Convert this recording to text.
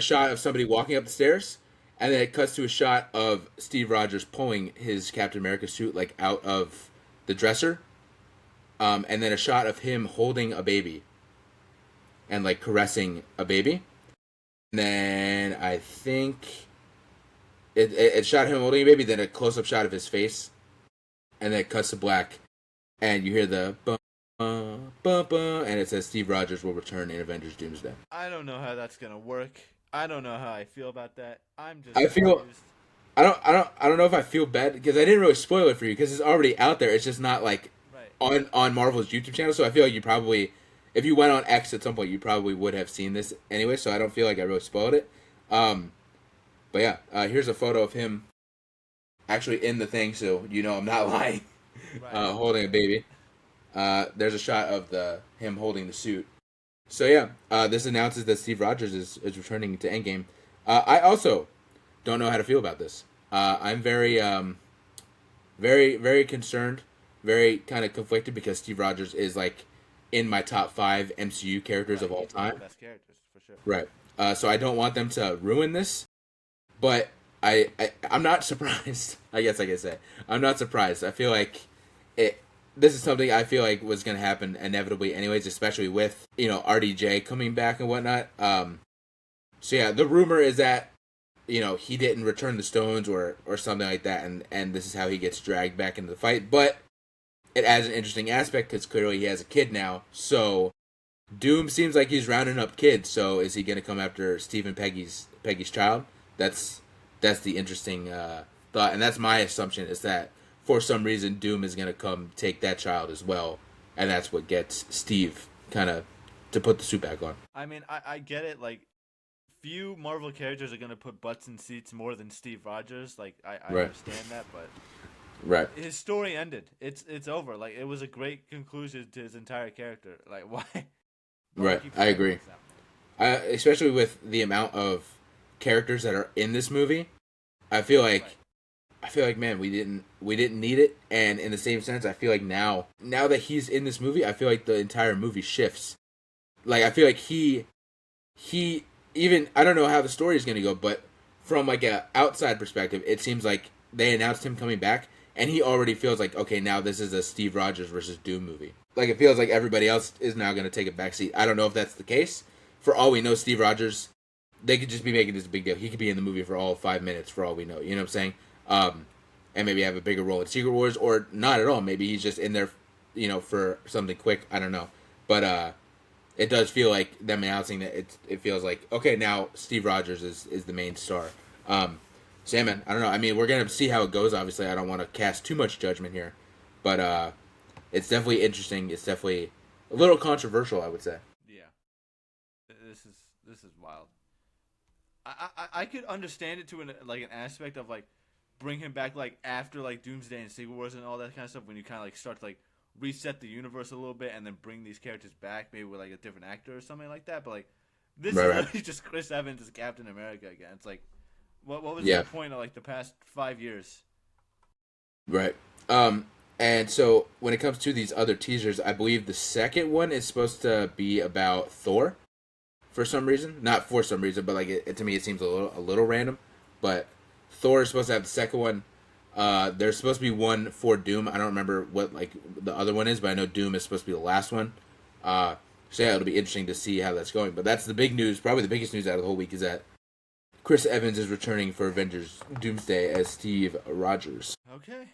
a shot of somebody walking up the stairs, and then it cuts to a shot of Steve Rogers pulling his Captain America suit like out of the dresser, and then a shot of him holding a baby and like caressing a baby. And then I think it shot him holding a baby, then a close up shot of his face, and then it cuts to black, and you hear the bum, bum, bum, and it says Steve Rogers will return in Avengers Doomsday. I don't know how that's gonna work. I don't know how I feel about that. I'm just I feel confused. I don't know if I feel bad because I didn't really spoil it for you because it's already out there. It's just not like Right. on Marvel's YouTube channel. So I feel like you probably, if you went on X at some point, you probably would have seen this anyway. So I don't feel like I really spoiled it. But yeah, here's a photo of him actually in the thing, so you know I'm not lying. Right. Holding a baby. There's a shot of him holding the suit. So yeah, this announces that Steve Rogers is returning to Endgame. I also don't know how to feel about this. I'm very, very concerned, very kind of conflicted because Steve Rogers is like in my top 5 MCU characters of all He's one of time. the best characters for sure. Right. So I don't want them to ruin this, but I'm not surprised. I guess I can say I'm not surprised. I feel like it. This is something I feel like was going to happen inevitably, anyways. Especially with RDJ coming back and whatnot. So yeah, the rumor is that he didn't return the stones or something like that, and this is how he gets dragged back into the fight. But it adds an interesting aspect because clearly he has a kid now. So Doom seems like he's rounding up kids. So is he going to come after Steve and Peggy's child? That's the interesting thought, and that's my assumption is that for some reason Doom is going to come take that child as well, and that's what gets Steve kind of to put the suit back on. I mean, I get it. Like, few Marvel characters are gonna put butts in seats more than Steve Rogers. Like, I Right. understand that, but Right. his story ended. It's over. Like, it was a great conclusion to his entire character. Like, why? Right. I agree. Especially with the amount of characters that are in this movie, I feel like man, we didn't need it. And in the same sense, I feel like now that he's in this movie, I feel like the entire movie shifts. Like I feel like he even I don't know how the story is going to go, but from like a outside perspective, it seems like they announced him coming back and he already feels like okay, now this is a Steve Rogers versus Doom movie. Like it feels like everybody else is now going to take a backseat. I don't know if that's the case. For all we know, Steve Rogers, they could just be making this a big deal. He could be in the movie for all 5 minutes for all we know. You know what I'm saying? And maybe have a bigger role in Secret Wars or not at all. Maybe he's just in there, for something quick. I don't know. But it does feel like them announcing that it feels like, okay, now Steve Rogers is the main star. So yeah, man, I don't know. I mean, we're going to see how it goes. Obviously, I don't want to cast too much judgment here. But it's definitely interesting. It's definitely a little controversial, I would say. Yeah, this is wild. I could understand it to an aspect of like bring him back like after like Doomsday and Secret Wars and all that kind of stuff when you kind of like start to like reset the universe a little bit and then bring these characters back maybe with like a different actor or something like that. But like this is literally just Chris Evans as Captain America again. It's like what was the point of like the past 5 years? Right. And so when it comes to these other teasers, I believe the second one is supposed to be about Thor. For some reason, not for some reason, but like to me, it seems a little random. But Thor is supposed to have the second one. There's supposed to be one for Doom. I don't remember what like the other one is, but I know Doom is supposed to be the last one. So yeah, it'll be interesting to see how that's going. But that's the big news. Probably the biggest news out of the whole week is that Chris Evans is returning for Avengers Doomsday as Steve Rogers. Okay.